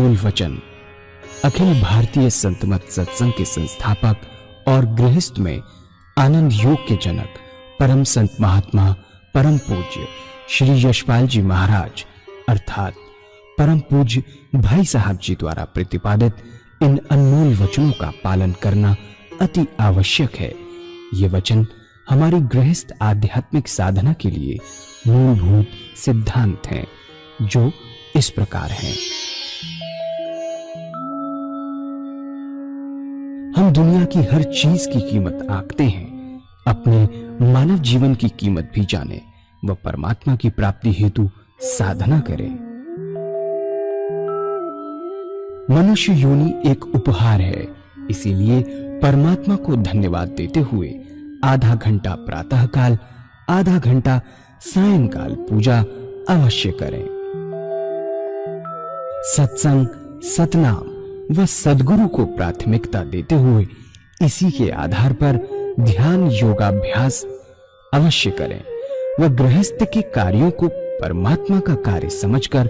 अनमोल वचन अखिल भारतीय संत मत सत्संग के संस्थापक और गृहस्थ में आनंद योग के जनक परम संत महात्मा परम पूज्य श्री यशपाल जी महाराज अर्थात परम पूज्य भाई साहब जी द्वारा प्रतिपादित इन अनमोल वचनों का पालन करना अति आवश्यक है। ये वचन हमारी गृहस्थ आध्यात्मिक साधना के लिए मूलभूत सिद्धांत हैं, जो इस प्रकार हैं। हम दुनिया की हर चीज की कीमत आंकते हैं, अपने मानव जीवन की कीमत भी जाने व परमात्मा की प्राप्ति हेतु साधना करें। मनुष्य योनि एक उपहार है, इसीलिए परमात्मा को धन्यवाद देते हुए आधा घंटा प्रातःकाल, आधा घंटा सायंकाल पूजा अवश्य करें। सत्संग, सतनाम व सद्गुरु को प्राथमिकता देते हुए इसी के आधार पर ध्यान योगाभ्यास अवश्य करें व गृहस्थ के कार्यों को परमात्मा का कार्य समझकर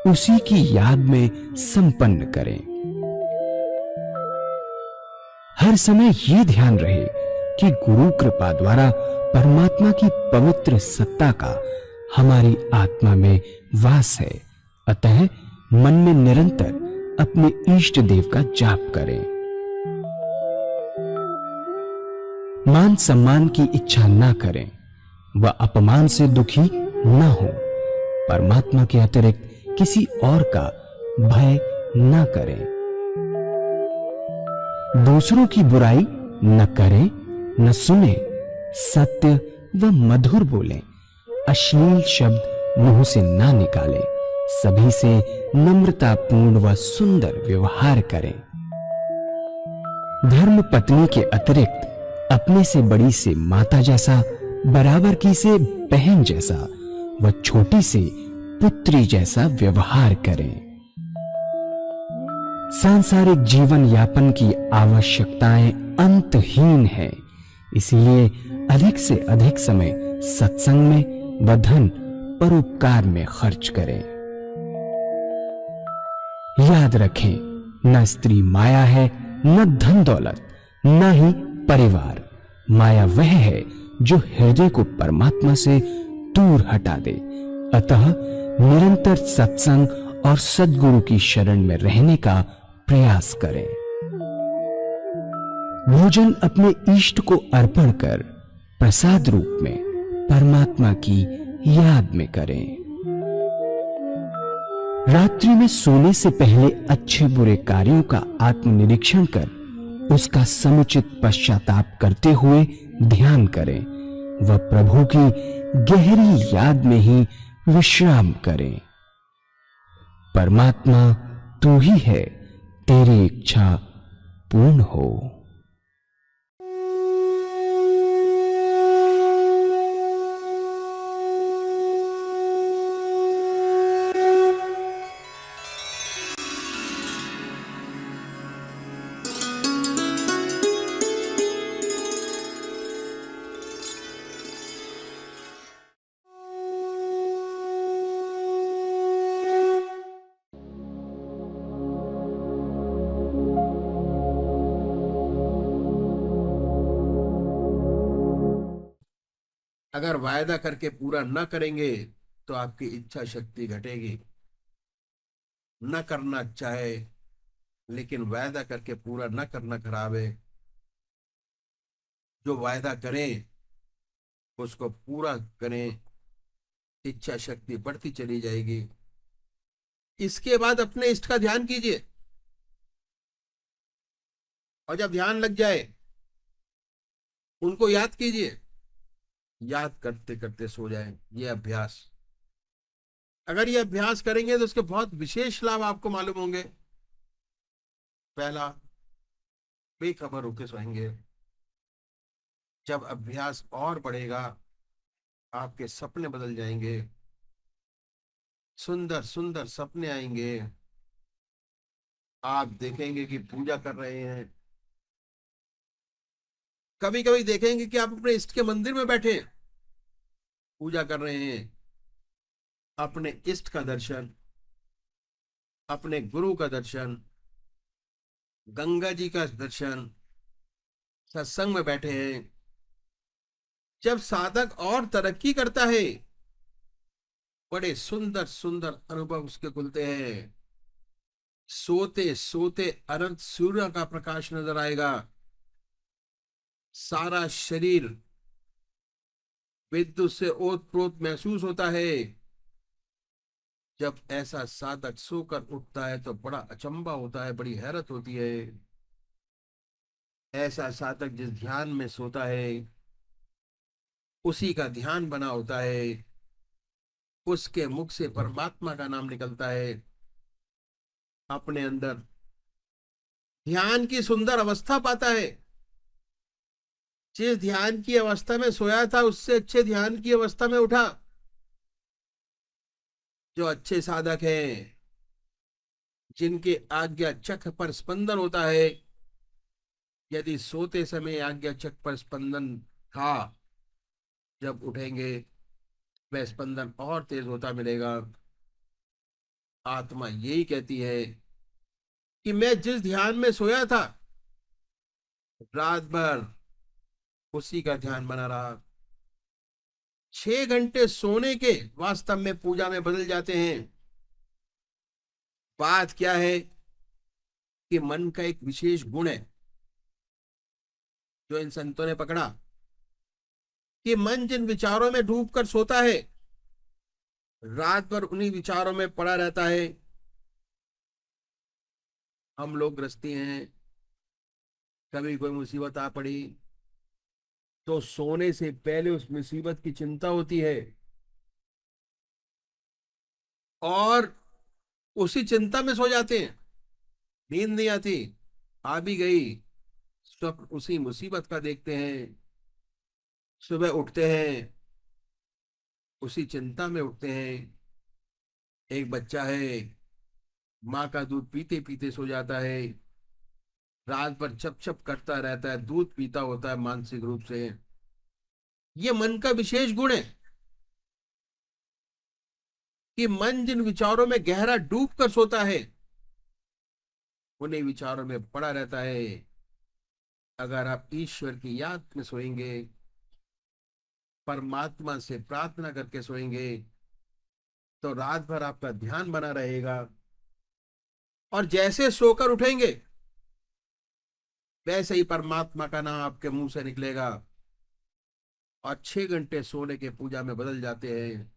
उसी की याद में संपन्न करें। हर समय यह ध्यान रहे कि गुरु कृपा द्वारा परमात्मा की पवित्र सत्ता का हमारी आत्मा में वास है, अतः मन में निरंतर अपने इष्ट देव का जाप करें। मान सम्मान की इच्छा ना करें व अपमान से दुखी ना हो। परमात्मा के अतिरिक्त किसी और का भय ना करें। दूसरों की बुराई न करें, न सुने, सत्य व मधुर बोलें, अश्लील शब्द मुंह से ना निकालें, सभी से नम्रतापूर्ण व सुंदर व्यवहार करें। धर्म पत्नी के अतिरिक्त अपने से बड़ी से माता जैसा, बराबर की से बहन जैसा व छोटी से पुत्री जैसा व्यवहार करें। सांसारिक जीवन यापन की आवश्यकताएं अंतहीन है, इसलिए अधिक से अधिक समय सत्संग में व धन परोपकार में खर्च करें। याद रखें, न स्त्री माया है, न धन दौलत, न ही परिवार। माया वह है जो हृदय को परमात्मा से दूर हटा दे। अतः निरंतर सत्संग और सद्गुरु की शरण में रहने का प्रयास करें। भोजन अपने इष्ट को अर्पण कर प्रसाद रूप में परमात्मा की याद में करें। रात्रि में सोने से पहले अच्छे बुरे कार्यों का आत्मनिरीक्षण कर उसका समुचित पश्चाताप करते हुए ध्यान करें व प्रभु की गहरी याद में ही विश्राम करें। परमात्मा तू ही है, तेरी इच्छा पूर्ण हो। अगर वायदा करके पूरा न करेंगे तो आपकी इच्छा शक्ति घटेगी। न करना चाहे लेकिन वायदा करके पूरा न करना खराब है। जो वायदा करें उसको पूरा करें, इच्छा शक्ति बढ़ती चली जाएगी। इसके बाद अपने इष्ट का ध्यान कीजिए और जब ध्यान लग जाए उनको याद कीजिए। याद करते करते सो जाए। ये अभ्यास, अगर ये अभ्यास करेंगे तो उसके बहुत विशेष लाभ आपको मालूम होंगे। पहला, बेखबर होकर सोएंगे। जब अभ्यास और बढ़ेगा आपके सपने बदल जाएंगे, सुंदर सुंदर सपने आएंगे। आप देखेंगे कि पूजा कर रहे हैं। कभी कभी देखेंगे कि आप अपने इष्ट के मंदिर में बैठे पूजा कर रहे हैं। अपने इष्ट का दर्शन अपने गुरु का दर्शन, गंगा जी का दर्शन, सत्संग में बैठे हैं। जब साधक और तरक्की करता है, बड़े सुंदर सुंदर अनुभव उसके खुलते हैं। सोते सोते अनंत सूर्य का प्रकाश नजर आएगा। सारा शरीर विद्युत से ओतप्रोत महसूस होता है। जब ऐसा साधक सोकर उठता है तो बड़ा अचंभा होता है, बड़ी हैरत होती है। ऐसा साधक जिस ध्यान में सोता है, उसी का ध्यान बना होता है, उसके मुख से परमात्मा का नाम निकलता है। अपने अंदर ध्यान की सुंदर अवस्था पाता है। जिस ध्यान की अवस्था में सोया था, उससे अच्छे ध्यान की अवस्था में उठा। जो अच्छे साधक हैं, जिनके आज्ञा चक्र पर स्पंदन होता है, यदि सोते समय आज्ञा चक्र पर स्पंदन था, जब उठेंगे वह स्पंदन और तेज होता मिलेगा। आत्मा यही कहती है कि मैं जिस ध्यान में सोया था, रात भर उसी का ध्यान बना रहा। 6 घंटे सोने के वास्तव में पूजा में बदल जाते हैं। बात क्या है कि मन का एक विशेष गुण है जो इन संतों ने पकड़ा, कि मन जिन विचारों में डूबकर सोता है, रात भर उन्हीं विचारों में पड़ा रहता है। हम लोग गृहस्थी हैं, कभी कोई मुसीबत आ पड़ी तो सोने से पहले उस मुसीबत की चिंता होती है, और उसी चिंता में सो जाते हैं। नींद नहीं आती, आ भी गई, स्वप्न उसी मुसीबत का देखते हैं। सुबह उठते हैं, उसी चिंता में उठते हैं। एक बच्चा है, माँ का दूध पीते पीते सो जाता है, रात भर छप छप करता रहता है, दूध पीता होता है मानसिक रूप से। ये मन का विशेष गुण है कि मन जिन विचारों में गहरा डूब कर सोता है, उन्हीं विचारों में पड़ा रहता है। अगर आप ईश्वर की याद में सोएंगे, परमात्मा से प्रार्थना करके सोएंगे, तो रात भर आपका ध्यान बना रहेगा। और जैसे सोकर उठेंगे, वैसे ही परमात्मा का नाम आपके मुंह से निकलेगा, और 6 घंटे सोने के पूजा में बदल जाते हैं।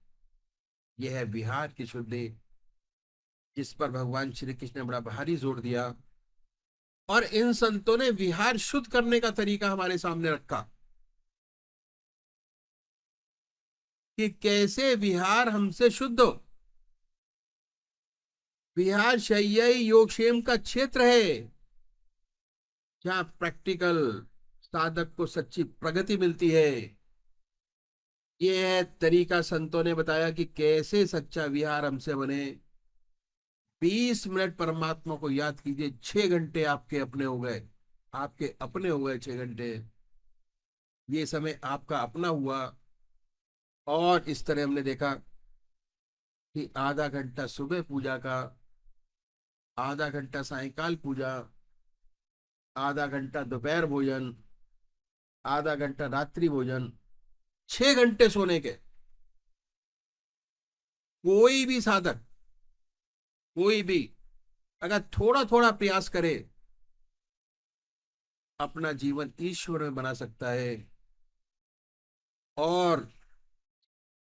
यह है विहार की शुद्धि, जिस पर भगवान श्री कृष्ण ने बड़ा भारी जोर दिया। और इन संतों ने विहार शुद्ध करने का तरीका हमारे सामने रखा कि कैसे विहार हमसे शुद्ध हो। विहार शय्याई योगक्षेम का क्षेत्र है, जहां प्रैक्टिकल साधक को सच्ची प्रगति मिलती है। यह तरीका संतों ने बताया कि कैसे सच्चा विहार हमसे बने। 20 मिनट परमात्मा को याद कीजिए, 6 घंटे आपके अपने हो गए। आपके अपने हो गए 6 घंटे, ये समय आपका अपना हुआ। और इस तरह हमने देखा कि आधा घंटा सुबह पूजा का, आधा घंटा सायंकाल पूजा, आधा घंटा दोपहर भोजन, आधा घंटा रात्रि भोजन, 6 घंटे सोने के। कोई भी साधक, कोई भी अगर थोड़ा थोड़ा प्रयास करे, अपना जीवन ईश्वर में बना सकता है, और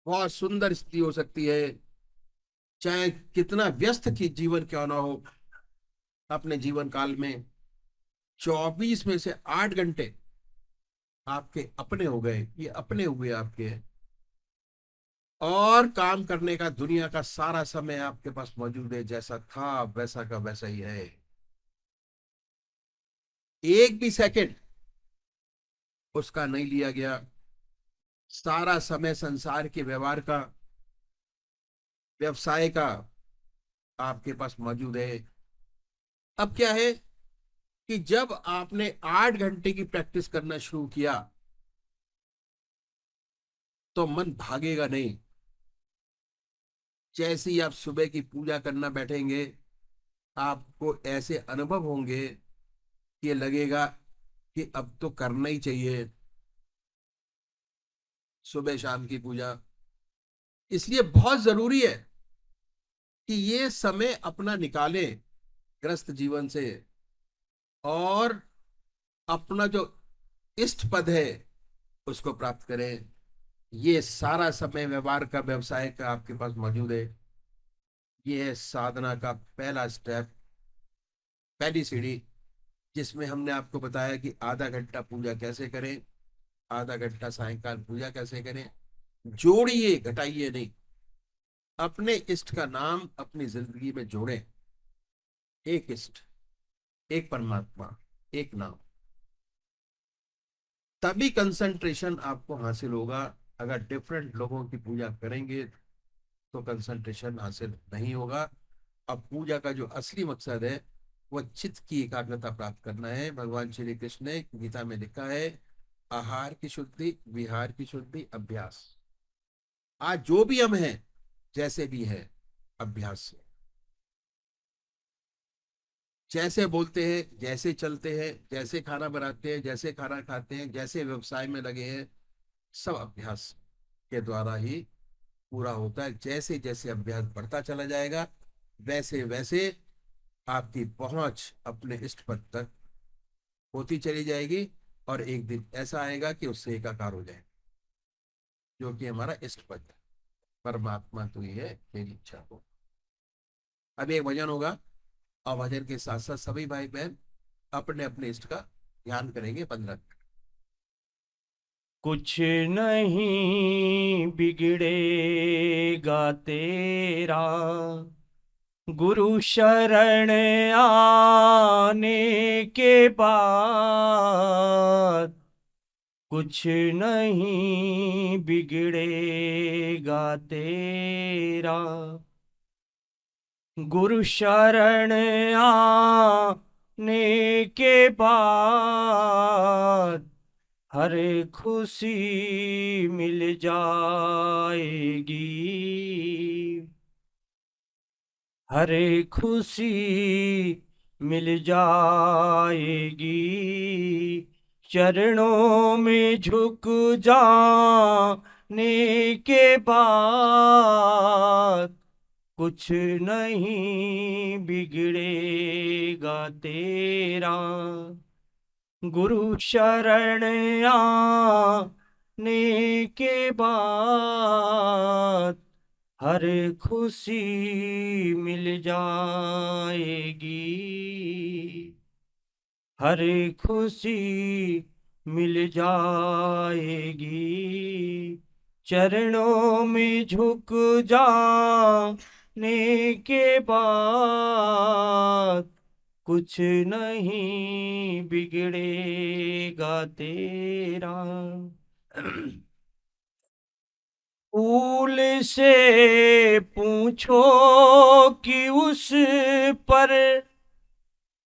बहुत सुंदर स्थिति हो सकती है। चाहे कितना व्यस्त की जीवन क्यों ना हो, अपने जीवन काल में 24 में से 8 घंटे आपके अपने हो गए, ये अपने हुए आपके। और काम करने का दुनिया का सारा समय आपके पास मौजूद है, जैसा था वैसा का वैसा ही है। एक भी सेकंड उसका नहीं लिया गया। सारा समय संसार के व्यवहार का, व्यवसाय का आपके पास मौजूद है। अब क्या है कि जब आपने 8 घंटे की प्रैक्टिस करना शुरू किया, तो मन भागेगा नहीं। जैसे ही आप सुबह की पूजा करना बैठेंगे, आपको ऐसे अनुभव होंगे कि लगेगा कि अब तो करना ही चाहिए सुबह शाम की पूजा। इसलिए बहुत जरूरी है कि ये समय अपना निकालें ग्रस्त जीवन से, और अपना जो इष्ट पद है उसको प्राप्त करें। ये सारा समय व्यवहार का, व्यवसाय का आपके पास मौजूद है। ये है साधना का पहला स्टेप, पहली सीढ़ी, जिसमें हमने आपको बताया कि आधा घंटा पूजा कैसे करें, आधा घंटा सायंकाल पूजा कैसे करें। जोड़िए, घटाइए नहीं। अपने इष्ट का नाम अपनी जिंदगी में जोड़ें। एक इष्ट, एक परमात्मा, एक नाम, तभी कंसंट्रेशन आपको हासिल होगा। अगर डिफरेंट लोगों की पूजा करेंगे तो कंसंट्रेशन हासिल नहीं होगा। अब पूजा का जो असली मकसद है वो चित्त की एकाग्रता प्राप्त करना है। भगवान श्री कृष्ण ने गीता में लिखा है, आहार की शुद्धि, विहार की शुद्धि, अभ्यास। आज जो भी हम हैं, जैसे भी है, अभ्यास से, जैसे बोलते हैं, जैसे चलते हैं, जैसे खाना बनाते हैं, जैसे खाना खाते हैं, जैसे व्यवसाय में लगे हैं, सब अभ्यास के द्वारा ही पूरा होता है। जैसे जैसे अभ्यास बढ़ता चला जाएगा, वैसे वैसे आपकी पहुंच अपने इष्ट पद तक होती चली जाएगी, और एक दिन ऐसा आएगा कि उससे एकाकार हो जाए, जो कि हमारा इष्ट पद है। परमात्मा तू ही है, तेरी इच्छा हो। अब एक भजन होगा, और भजन के साथ साथ सभी भाई बहन अपने अपने इष्ट का ध्यान करेंगे 15 मिनट। कुछ नहीं बिगड़ेगा तेरा, गुरु शरण आने के बाद। कुछ नहीं बिगड़ेगा तेरा, गुरु शरण आने के बाद। हर खुशी मिल जाएगी, हर खुशी मिल जाएगी। चरणों में झुक जाने के बाद। कुछ नहीं बिगड़ेगा तेरा, गुरु शरण आने के बाद। हर खुशी मिल जाएगी, हर खुशी मिल जाएगी। चरणों में झुक जाने के बाद। कुछ नहीं बिगड़ेगा तेरा। फूल से पूछो कि उस पर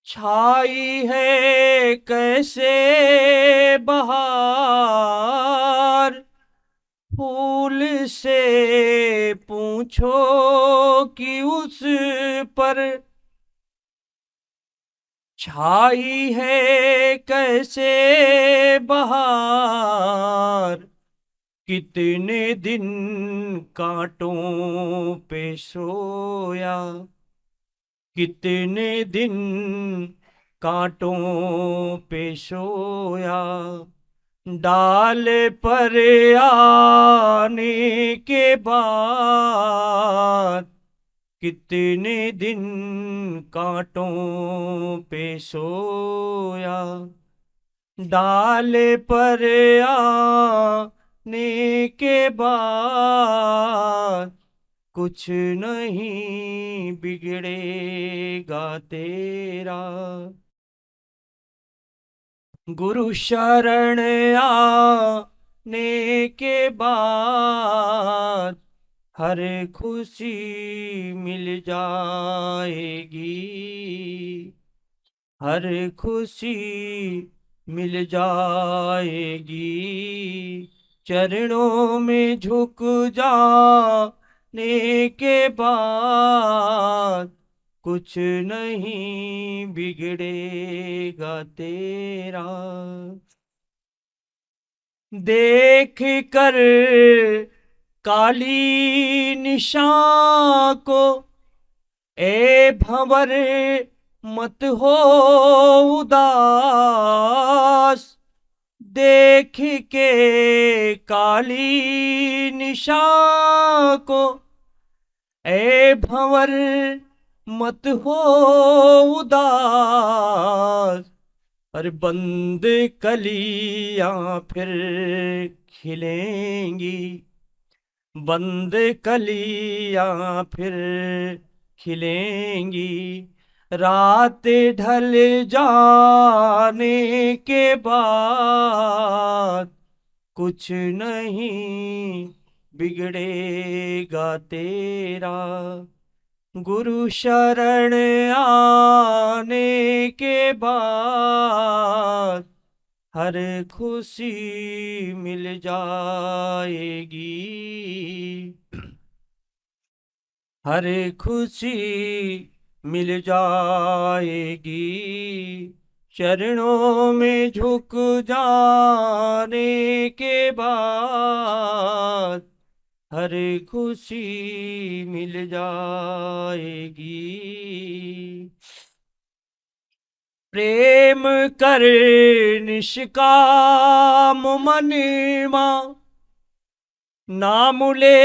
छाई है कैसे बहार। फूल से पूछो कि उस पर छाई है कैसे बहार। कितने दिन कांटों पे सोया, कितने दिन कांटों पे सोया। डाल पर आने के बाद। कितने दिन कांटों पे सोया। डाल पर आने के बाद। कुछ नहीं बिगड़ेगा तेरा, गुरु शरण आने के बाद। हर खुशी मिल जाएगी, हर खुशी मिल जाएगी। चरणों में झुक जाने के बाद। कुछ नहीं बिगड़ेगा तेरा। देख कर काली निशान को ए भंवर मत हो उदास। देख के काली निशान को ए भंवर मत हो उदास। अरे बंद कलियां फिर खिलेंगी, बंद कलियां फिर खिलेंगी। रात ढल जाने के बाद कुछ नहीं बिगड़ेगा तेरा। गुरु शरण आने के बाद हर खुशी मिल जाएगी, हर खुशी मिल जाएगी। चरणों में झुक जाने के बाद हर खुशी मिल जाएगी। प्रेम कर निष्काम मन मां, नाम ले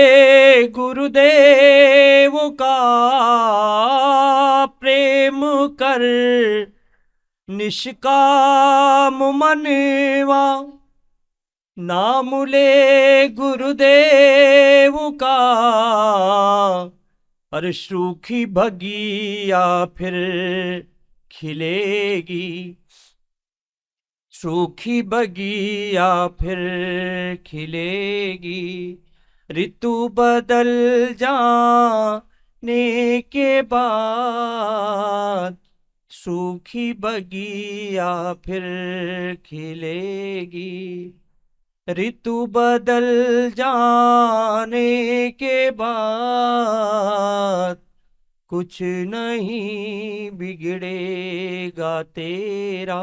गुरुदेव का। प्रेम कर निष्काम मनवा, नाम ले गुरुदेव का। अरे सूखी बगिया फिर खिलेगी, सूखी बगिया फिर खिलेगी। ऋतु बदल जाने के बाद सूखी बगिया फिर खिलेगी। ऋतु बदल जाने के बाद कुछ नहीं बिगड़ेगा तेरा।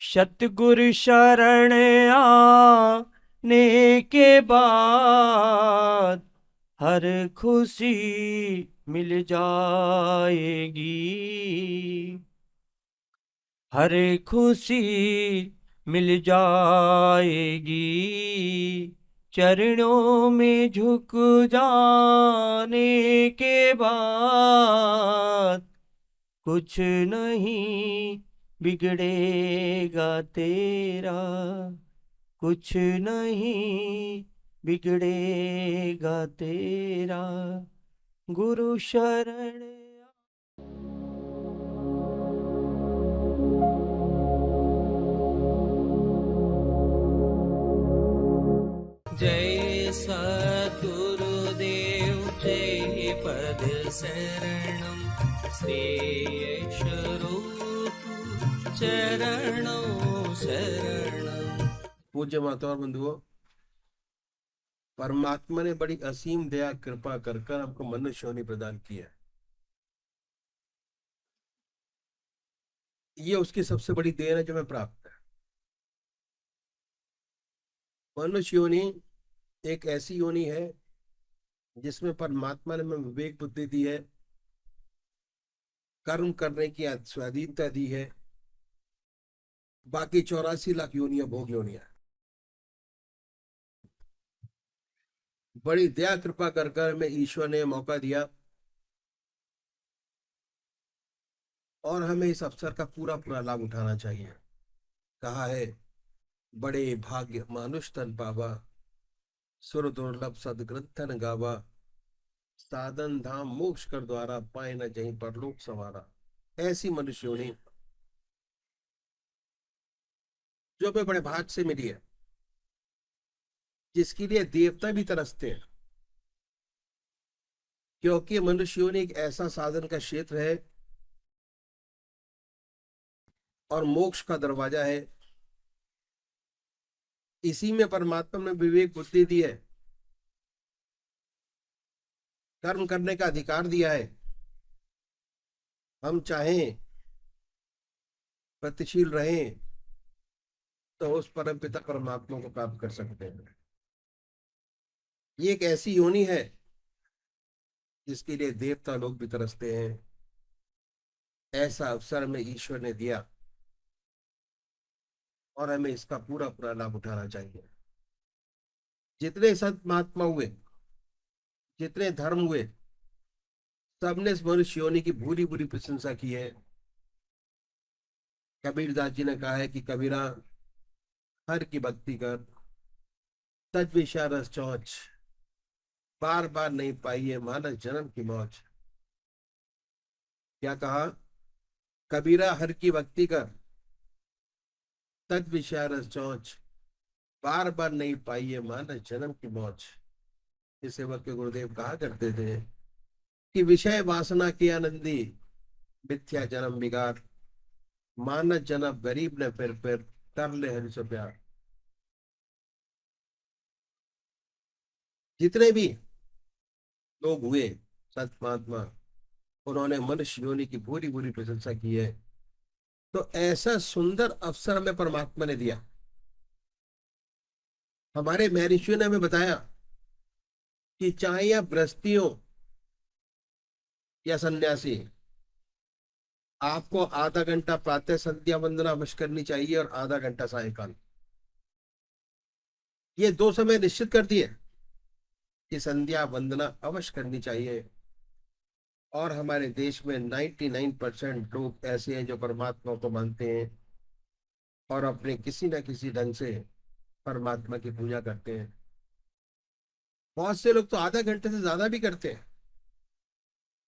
सतगुरु शरण आने के बाद हर खुशी मिल जाएगी, हर खुशी मिल जाएगी। चरणों में झुक जाने के बाद कुछ नहीं बिगड़ेगा तेरा, कुछ नहीं बिगड़ेगा तेरा। गुरु शरण जय सद्गुरुदेव जय पद शरणं श्रीयशरूप चरणों शरणं। पूज्य माता और बंधुओं, परमात्मा ने बड़ी असीम दया कृपा कर कर हमको मनुष्य योनि प्रदान किया। ये उसकी सबसे बड़ी देन है जो हमें प्राप्त है। मनुष्य योनि एक ऐसी योनि है जिसमें परमात्मा ने हमें विवेक बुद्धि दी है, कर्म करने की स्वाधीनता दी है। बाकी 84 लाख योनियां भोग योनियां। बड़ी दया कृपा कर कर हमें ईश्वर ने मौका दिया और हमें इस अवसर का पूरा पूरा लाभ उठाना चाहिए। कहा है, बड़े भाग्य मानुष तन पावा, सुर दुर्लभ सदग्रंथन गावा। साधन धाम मोक्ष कर द्वारा, पाए न जहीं परलोक संवारा। ऐसी मनुष्य योनि जो हमें बड़े भाग से मिली है, जिसके लिए देवता भी तरसते हैं, क्योंकि मनुष्य योनि एक ऐसा साधन का क्षेत्र है और मोक्ष का दरवाजा है। इसी में परमात्मा ने विवेक बुद्धि दी है, कर्म करने का अधिकार दिया है। हम चाहें गतिशील रहें तो उस परम पिता परमात्मा को प्राप्त कर सकते हैं। ये एक ऐसी योनि है जिसके लिए देवता लोग भी तरसते हैं। ऐसा अवसर हमें ईश्वर ने दिया और हमें इसका पूरा पूरा लाभ उठाना चाहिए। जितने संत महात्मा हुए, जितने धर्म हुए, सबने इस मनुष्य योनि की बुरी बुरी प्रशंसा की है। कबीरदास जी ने कहा है कि कबीरा हर की भक्ति कर, तज विषय रस चौच, बार बार नहीं पाई है मानस जन्म की मौज। क्या कहा? कबीरा हर की भक्ति कर, तज विषय रस चौच, बार बार नहीं पाई है मानस जन्म की मौज। इस सेवक के गुरुदेव कहा करते थे कि विषय वासना की आनंदी, मिथ्या जन्म बिगाड़, मानस जन्म गरीब ने फिर कर ले हरि से प्यार। जितने भी लोग हुए संत महात्मा, उन्होंने मनुष्य योनि की पूरी पूरी प्रशंसा की है। तो ऐसा सुंदर अवसर हमें परमात्मा ने दिया। हमारे महर्षियों ने हमें बताया कि चाहे आप गृहस्थी हो या सन्यासी, आपको आधा घंटा प्रातः संध्या वंदना अवश्य करनी चाहिए और आधा घंटा सायंकाल। ये 2 समय निश्चित कर दिए कि संध्या वंदना अवश्य करनी चाहिए। और हमारे देश में 99% लोग ऐसे हैं जो परमात्मा को मानते हैं और अपने किसी न किसी ढंग से परमात्मा की पूजा करते हैं। बहुत से लोग तो आधा घंटे से ज्यादा भी करते हैं।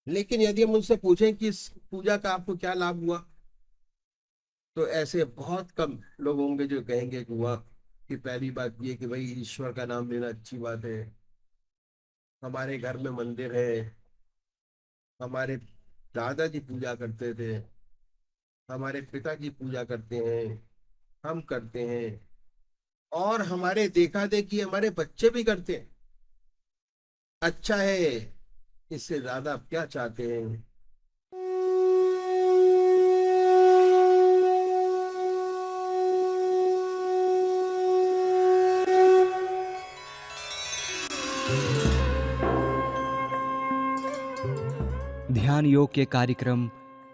लेकिन यदि हम उनसे पूछें कि इस पूजा का आपको क्या लाभ हुआ, तो ऐसे बहुत कम लोग होंगे जो कहेंगे कि हुआ। कि पहली बात ये कि भाई ईश्वर का नाम लेना अच्छी बात है, हमारे घर में मंदिर है, हमारे दादाजी पूजा करते थे, हमारे पिताजी पूजा करते हैं, हम करते हैं, और हमारे देखा देखी हमारे बच्चे भी करते हैं। अच्छा है, इससे ज्यादा आप क्या चाहते हैं? ध्यान योग के कार्यक्रम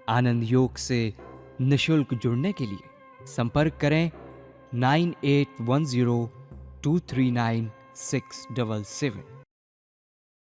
आनंद योग से निशुल्क जुड़ने के लिए संपर्क करें 9810239677।